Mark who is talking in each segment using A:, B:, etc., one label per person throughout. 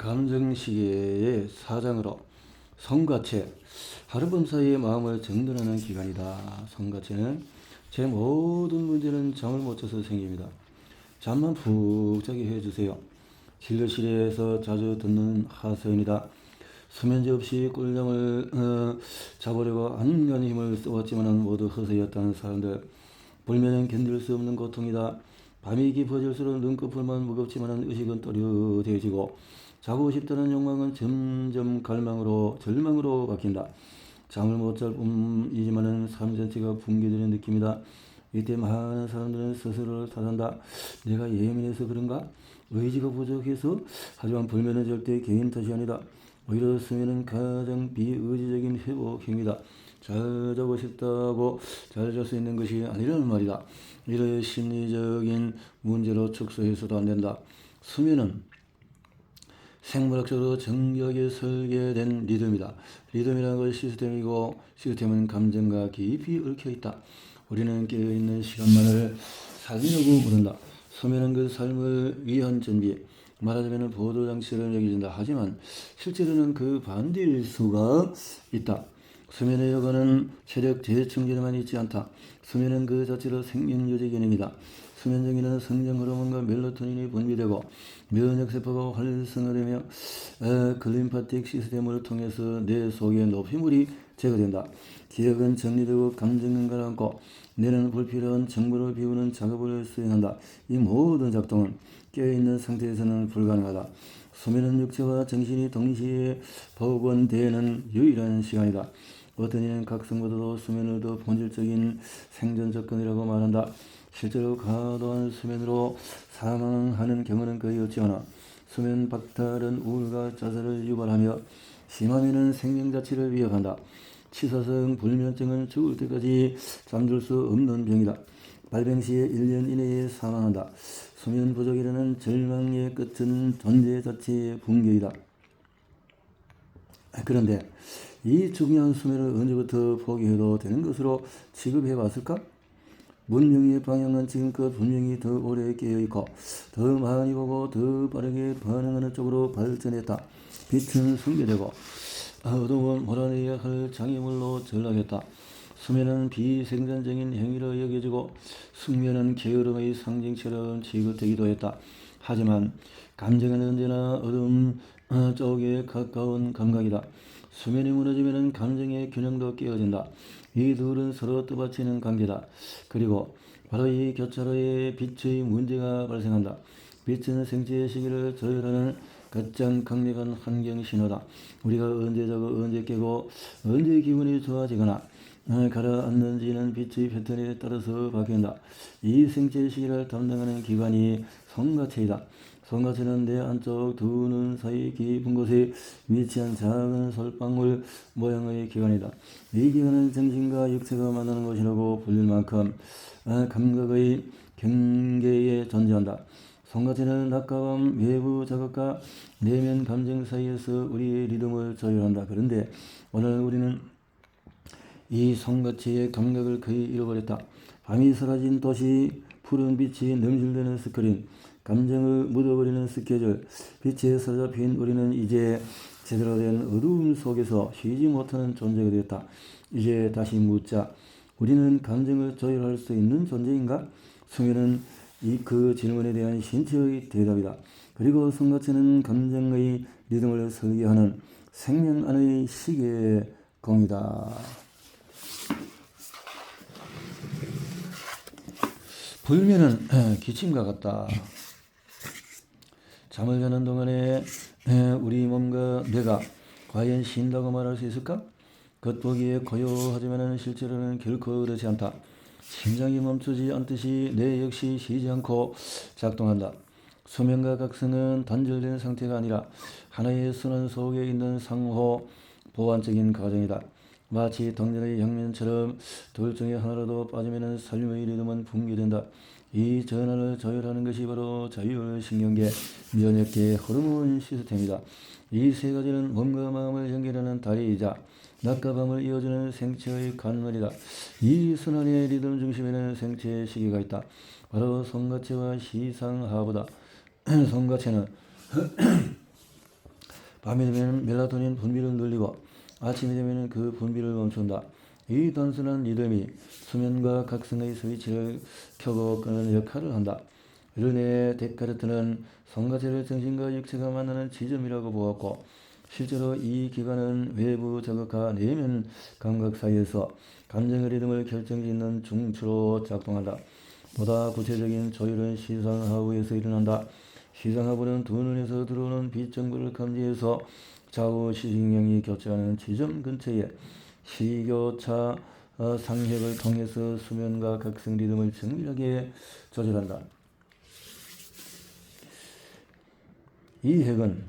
A: 감정시계의 사장으로 성가체, 하룻밤 사이에 마음을 정돈하는 기간이다. 성가체는 제 모든 문제는 잠을 못 자서 생깁니다. 잠만 푹 자게 해주세요. 진료실에서 자주 듣는 하소연이다. 수면제 없이 꿀잠을 자보려고 안간히 힘을 써왔지만 모두 허세였다는 사람들. 불면은 견딜 수 없는 고통이다. 밤이 깊어질수록 눈꺼풀만 무겁지만 의식은 또렷해지고 자고 싶다는 욕망은 점점 갈망으로 절망으로 바뀐다. 잠을 못 잘 뿐이지만 삶 전체가 붕괴되는 느낌이다. 이때 많은 사람들은 스스로를 탓한다. 내가 예민해서 그런가? 의지가 부족해서? 하지만 불면은 절대 개인 탓이 아니다. 오히려 수면은 가장 비의지적인 회복행위다. 잘 자고 싶다고 잘 잘 수 있는 것이 아니라는 말이다. 이를 심리적인 문제로 축소해서도 안 된다. 수면은 생물학적으로 정교하게 설계된 리듬이다. 리듬이라는 것은 시스템이고 시스템은 감정과 깊이 얽혀 있다. 우리는 깨어있는 시간만을 살려고 부른다. 수면은 그 삶을 위한 준비, 말하자면 보도장치를 여겨진다. 하지만 실제로는 그 반대일 수가 있다. 수면의 여건은 체력 재충전에만 있지 않다. 수면은 그 자체로 생명유지 기능이다. 수면 중에는 성장 호르몬과 멜라토닌이 분비되고 면역세포가 활성화되며 글림파틱 시스템을 통해서 뇌 속의 노폐물이 제거된다. 기억은 정리되고 감정은 가라앉고 뇌는 불필요한 정보를 비우는 작업을 수행한다. 이 모든 작동은 깨어있는 상태에서는 불가능하다. 수면은 육체와 정신이 동시에 복원되는 유일한 시간이다. 어떤 이는 각성보다도 수면을 더 본질적인 생존 조건이라고 말한다. 실제로 과도한 수면으로 사망하는 경우는 거의 없지 않아. 수면 박탈은 우울과 자살을 유발하며 심하면은 생명 자체를 위협한다. 치사성 불면증은 죽을 때까지 잠들 수 없는 병이다. 발병 시에 1년 이내에 사망한다. 수면 부족이라는 절망의 끝은 존재 자체의 붕괴이다. 그런데 이 중요한 수면을 언제부터 포기해도 되는 것으로 취급해 왔을까? 문명의 방향은 지금껏 분명히 더 오래 깨어있고 더 많이 보고 더 빠르게 반응하는 쪽으로 발전했다. 빛은 숭배되고 어둠은 몰아내야 할 장애물로 전락했다. 수면은 비생산적인 행위로 여겨지고 숙면은 게으름의 상징처럼 취급되기도 했다. 하지만 감정은 언제나 어둠 쪽에 가까운 감각이다. 수면이 무너지면 감정의 균형도 깨어진다. 이 둘은 서로 떠받치는 관계다. 그리고 바로 이 교차로에 빛의 문제가 발생한다. 빛은 생체의 시기를 조율하는 가장 강력한 환경 신호다. 우리가 언제 자고 언제 깨고 언제 기분이 좋아지거나 가라앉는지는 빛의 패턴에 따라서 바뀐다. 이 생체의 시기를 담당하는 기관이 성가체이다. 성가체는 내 안쪽 두 눈 사이 깊은 곳에 위치한 작은 솔방울 모양의 기관이다. 이 기관은 정신과 육체가 만나는 곳이라고 불릴 만큼 감각의 경계에 존재한다. 성가체는 낮과 밤 외부 자극과 내면 감정 사이에서 우리의 리듬을 조율한다. 그런데 오늘 우리는 이 성가체의 감각을 거의 잃어버렸다. 밤이 사라진 도시, 푸른 빛이 넘실대는 스크린, 감정을 묻어버리는 스케줄, 빛에 사로잡힌 우리는 이제 제대로 된 어두움 속에서 쉬지 못하는 존재가 되었다. 이제 다시 묻자. 우리는 감정을 조율할 수 있는 존재인가? 수면은 그 질문에 대한 신체의 대답이다. 그리고 성가체는 감정의 리듬을 설계하는 생명 안의 시계공이다. 불면은 기침과 같다. 잠을 자는 동안에 우리 몸과 뇌가 과연 쉰다고 말할 수 있을까? 겉보기에 고요하지만 실제로는 결코 그렇지 않다. 심장이 멈추지 않듯이 뇌 역시 쉬지 않고 작동한다. 수면과 각성은 단절된 상태가 아니라 하나의 순환 속에 있는 상호 보완적인 과정이다. 마치 동전의 양면처럼 둘 중에 하나라도 빠지면 삶의 리듬은 붕괴된다. 이 전환을 조율하는 것이 바로 자율신경계, 면역계, 호르몬 시스템이다. 이 세 가지는 몸과 마음을 연결하는 다리이자 낮과 밤을 이어주는 생체의 관문이다. 이 순환의 리듬 중심에는 생체의 시계가 있다. 바로 성가체와 시상하부다. 성가체는 밤이 되면 멜라토닌 분비를 늘리고 아침이 되면 그 분비를 멈춘다. 이 단순한 리듬이 수면과 각성의 스위치를 켜고 끄는 역할을 한다. 르네 데카르트는 성가체를 정신과 육체가 만나는 지점이라고 보았고, 실제로 이 기관은 외부 자극과 내면 감각 사이에서 감정의 리듬을 결정짓는 중추로 작동한다. 보다 구체적인 조율은 시상하부에서 일어난다. 시상하부는 두 눈에서 들어오는 빛 정보를 감지해서 좌우 시신경이 교차하는 지점 근처에 시교차 상핵을 통해서 수면과 각성 리듬을 정밀하게 조절한다. 이 핵은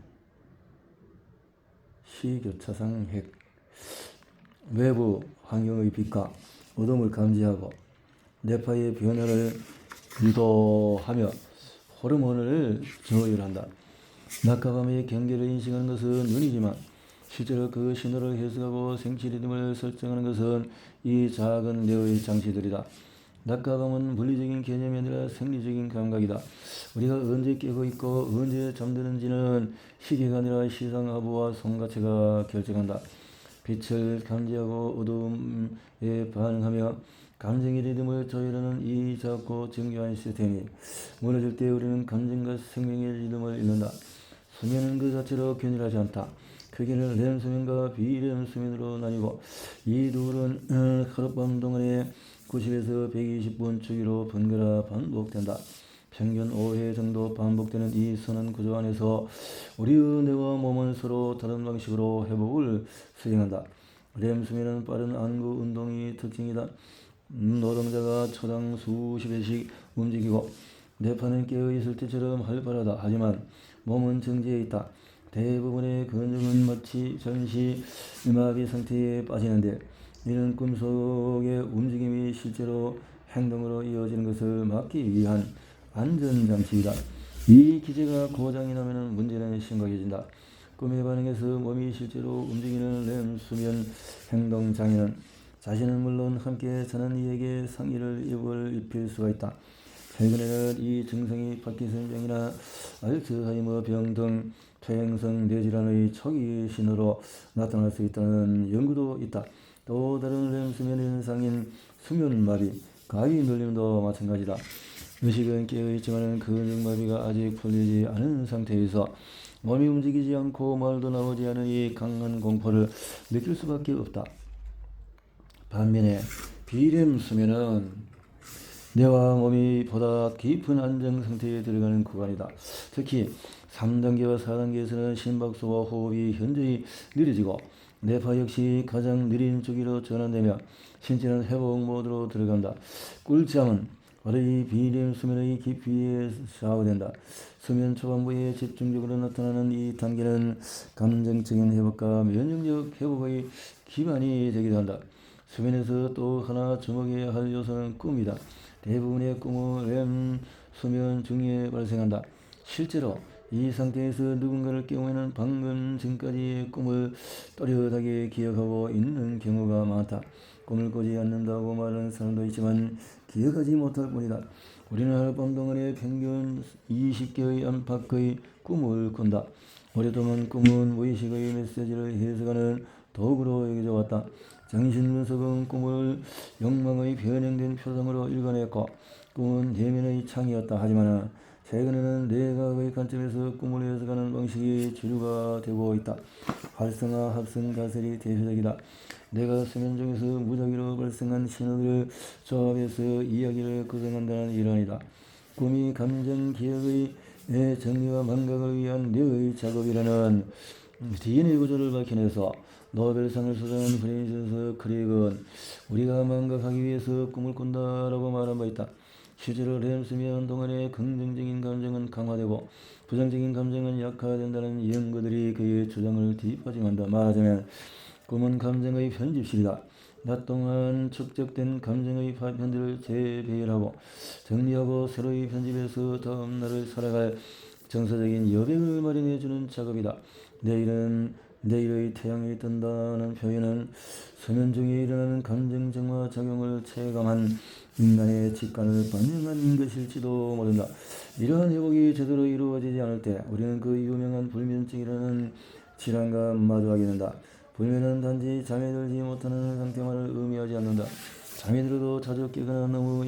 A: 시교차상 핵, 외부 환경의 빛과 어둠을 감지하고 뇌파의 변화를 유도하며 호르몬을 조율한다. 낮과 밤의 경계를 인식하는 것은 눈이지만 실제로 그 신호를 해석하고 생체 리듬을 설정하는 것은 이 작은 뇌의 장치들이다. 낮과 밤은 물리적인 개념이 아니라 생리적인 감각이다. 우리가 언제 깨고 있고 언제 잠드는지는 시계가 아니라 시상하부와 송가체가 결정한다. 빛을 감지하고 어둠에 반응하며 감정의 리듬을 조율하는 이 작고 정교한 시스템이 무너질 때 우리는 감정과 생명의 리듬을 잃는다. 수면은 그 자체로 균일하지 않다. 크게는 렘 수면과 비렘 수면으로 나뉘고 이 둘은 하룻밤 동안에 90에서 120분 주기로 번갈아 반복된다. 평균 5회 정도 반복되는 이 선한 구조 안에서 우리의 뇌와 몸은 서로 다른 방식으로 회복을 수행한다. 렘 수면은 빠른 안구 운동이 특징이다. 노동자가 초당 수십 회씩 움직이고 뇌파는 깨어있을 때처럼 활발하다. 하지만 몸은 정지해 있다. 대부분의 근육은 마치 잠시 마비 상태에 빠지는데 이는 꿈속의 움직임이 실제로 행동으로 이어지는 것을 막기 위한 안전장치이다. 이 기제가 고장이 나면 문제는 심각해진다. 꿈에 반응해서 몸이 실제로 움직이는 렘 수면 행동 장애는 자신은 물론 함께 자는 이에게 상의를 입힐 수가 있다. 최근에는 이 증상이 파킨슨병이나 알츠하이머 병 등 퇴행성 뇌질환의 초기 신호로 나타날 수 있다는 연구도 있다. 또 다른 렘 수면 현상인 수면마비, 가위 눌림도 마찬가지다. 의식은 깨어있지만 근육마비가 아직 풀리지 않은 상태에서 몸이 움직이지 않고 말도 나오지 않은 이 강한 공포를 느낄 수밖에 없다. 반면에 비렘 수면은 뇌와 몸이 보다 깊은 안정 상태에 들어가는 구간이다. 특히 3단계와 4단계에서는 심박수와 호흡이 현저히 느려지고 뇌파 역시 가장 느린 주기로 전환되며 신체는 회복 모드로 들어간다. 꿀잠은 바로 비렘 수면의 깊이에 좌우된다. 수면 초반부에 집중적으로 나타나는 이 단계는 감정적인 회복과 면역력 회복의 기반이 되기도 한다. 수면에서 또 하나 주목해야 할 요소는 꿈이다. 대부분의 꿈은 렘 수면 중에 발생한다. 실제로 이 상태에서 누군가를 깨우면 방금 전까지의 꿈을 또렷하게 기억하고 있는 경우가 많다. 꿈을 꾸지 않는다고 말하는 사람도 있지만 기억하지 못할 뿐이다. 우리는 하룻밤 동안에 평균 20개의 안팎의 꿈을 꾼다. 오랫동안 꿈은 무의식의 메시지를 해석하는 도구로 여겨져 왔다. 정신분석은 꿈을 욕망의 변형된 표정으로 읽어냈고 꿈은 내면의 창이었다. 하지만 최근에는 뇌과학의 관점에서 꿈을 해석하는 방식이 주류가 되고 있다. 활성화 합성 가설이 대표적이다. 뇌가 수면 중에서 무작위로 발생한 신호들을 조합해서 이야기를 구성한다는 이론이다. 꿈이 감정 기억의 정리와 망각을 위한 뇌의 작업이라는 DNA 구조를 밝혀내서 노벨상을 수상한 프랜시스 크릭은 우리가 망각하기 위해서 꿈을 꾼다라고 말한 바 있다. 실제로 렘 수면 동안에 긍정적인 감정은 강화되고 부정적인 감정은 약화된다는 연구들이 그의 주장을 뒷받침한다. 말하자면 꿈은 감정의 편집실이다. 낮 동안 축적된 감정의 파편들을 재배열하고 정리하고 새로이 편집해서 다음 날을 살아갈 정서적인 여백을 마련해주는 작업이다. 내일의 태양이 뜬다는 표현은 수면 중에 일어나는 감정 정화 작용을 체감한 인간의 직관을 반영한 것일지도 모른다. 이러한 회복이 제대로 이루어지지 않을 때 우리는 그 유명한 불면증이라는 질환과 마주하게 된다. 불면은 단지 잠에 들지 못하는 상태만을 의미하지 않는다. 잠이 들어도 자주 깨거나 너무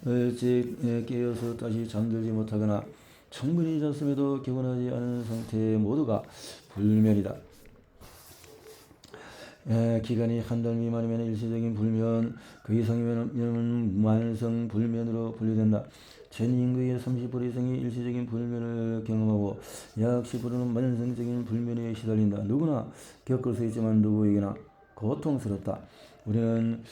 A: 일찍 깨어서 다시 잠들지 못하거나 충분히 잤음에도 개운하지 않은 상태 모두가 불면이다. 기간이 한 달 미만이면 일시적인 불면, 그 이상이면 만성 불면으로 분류된다. 전 인구의 30% 이상이 일시적인 불면을 경험하고 약 10%는 만성적인 불면에 시달린다. 누구나 겪을 수 있지만 누구에게나 고통스럽다. 우리는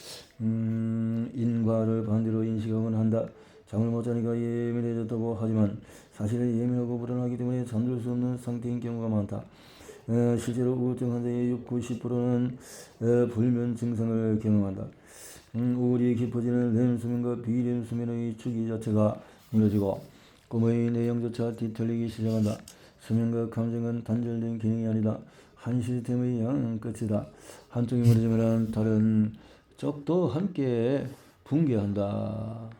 A: 인과를 반대로 인식하곤 한다. 잠을 못 자니까 예민해졌다고 하지만 사실은 예민하고 불안하기 때문에 잠들 수 없는 상태인 경우가 많다. 실제로 우울증 환자의 90%는 불면 증상을 경험한다. 우울이 깊어지는 렘수면과 비렘수면의 주기 자체가 무너지고 꿈의 내용조차 뒤틀리기 시작한다. 수면과 감정은 단절된 기능이 아니다. 한 시스템의 양 끝이다. 한쪽이 무너지면 다른 쪽도 함께 붕괴한다.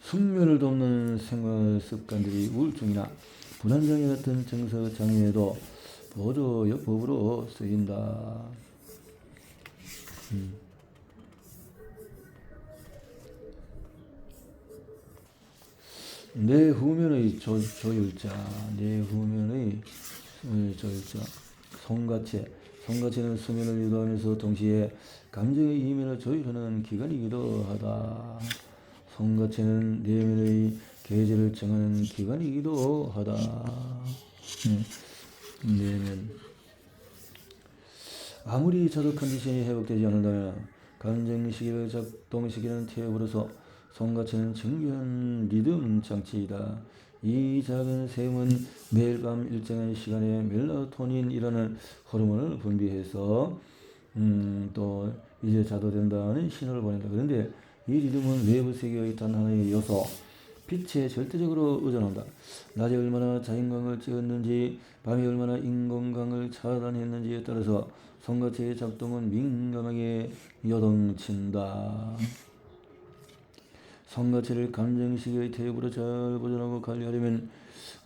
A: 숙면을 돕는 생활 습관들이 우울증이나 불안장애 같은 정서 장애에도 보조요법으로 쓰인다. 내 후면의 조율자, 내 후면의 조율자, 송가체. 송가체는 수면을 유도하면서 동시에 감정의 이면을 조율하는 기관이기도 하다. 송가체는 내면의 계절을 정하는 기관이기도 하다. 내면. 아무리 자도 컨디션이 회복되지 않는다면 감정시계를 작동시키는 태엽으로서 송가체는 정교한 리듬 장치이다. 이 작은 샘은 매일 밤 일정한 시간에 멜라토닌이라는 호르몬을 분비해서 또 이제 자도 된다는 신호를 보낸다. 그런데 이 리듬은 외부 세계의 단 하나의 요소, 빛에 절대적으로 의존한다. 낮에 얼마나 자연광을 찍었는지, 밤에 얼마나 인공광을 차단했는지에 따라서 송가체의 작동은 민감하게 요동친다. 송가체를 감정시계의 태엽으로 잘 보존하고 관리하려면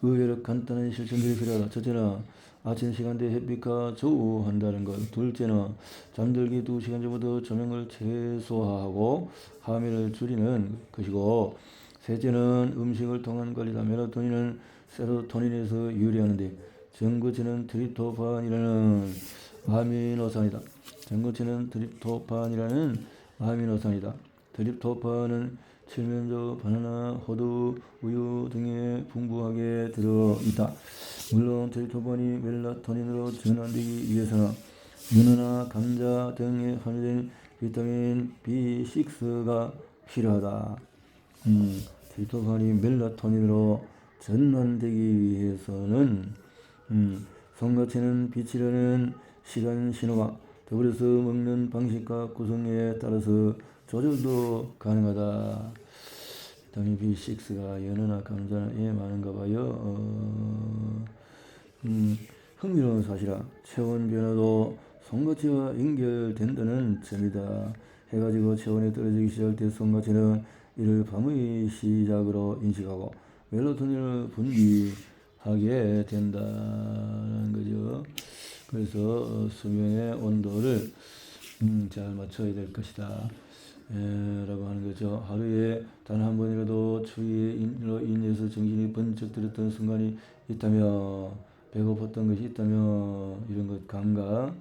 A: 의외로 간단한 실천들이 필요하다. 첫째는 아침 시간대 햇빛과 조우한다는 것. 둘째는 잠들기 2시간 전부터 조명을 최소화하고 화면을 줄이는 것이고, 셋째는 음식을 통한 관리다. 멜라토닌은 세로토닌에서 유래하는데 전구체는 트립토판이라는 아미노산이다. 트립토판은 칠면조, 바나나, 호두, 우유 등에 풍부하게 들어있다. 물론 트립토판이 멜라토닌으로 전환되기 위해서는 연어나 감자 등에 함유된 비타민 B6가 필요하다. 트립토판이 멜라토닌으로 전환되기 위해서는 송가체는 빛이라는 시간 신호가 더불어서 먹는 방식과 구성에 따라서 조절도 가능하다. 비타민 B6가 연어나 감자에 많은가 봐요. 흥미로운 사실은 체온 변화도 송가체와 연결된다는 점이다. 해가 지고 체온이 떨어지기 시작할 때 송가체는 이를 밤의 시작으로 인식하고 멜라토닌을 분비하게 된다는 거죠. 그래서 수면의 온도를 잘 맞춰야 될 것이다. 라고 하는 거죠. 하루에 단 한 번이라도 추위로 인해서 정신이 번쩍 들었던 순간이 있다면, 배고팠던 것이 있다면, 이런 것 감각,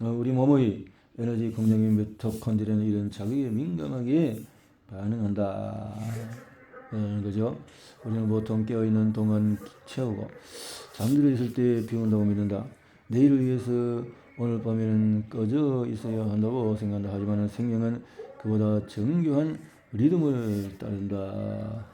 A: 우리 몸의 에너지 공장인 미토콘드리아는 이런 자극에 민감하게 반응한다. 라는 거죠. 우리는 보통 깨어있는 동안 채우고 잠들어 있을 때 비운다고 믿는다. 내일을 위해서 오늘 밤에는 꺼져 있어야 한다고 생각한다. 하지만 생명은 그보다 정교한 리듬을 따른다.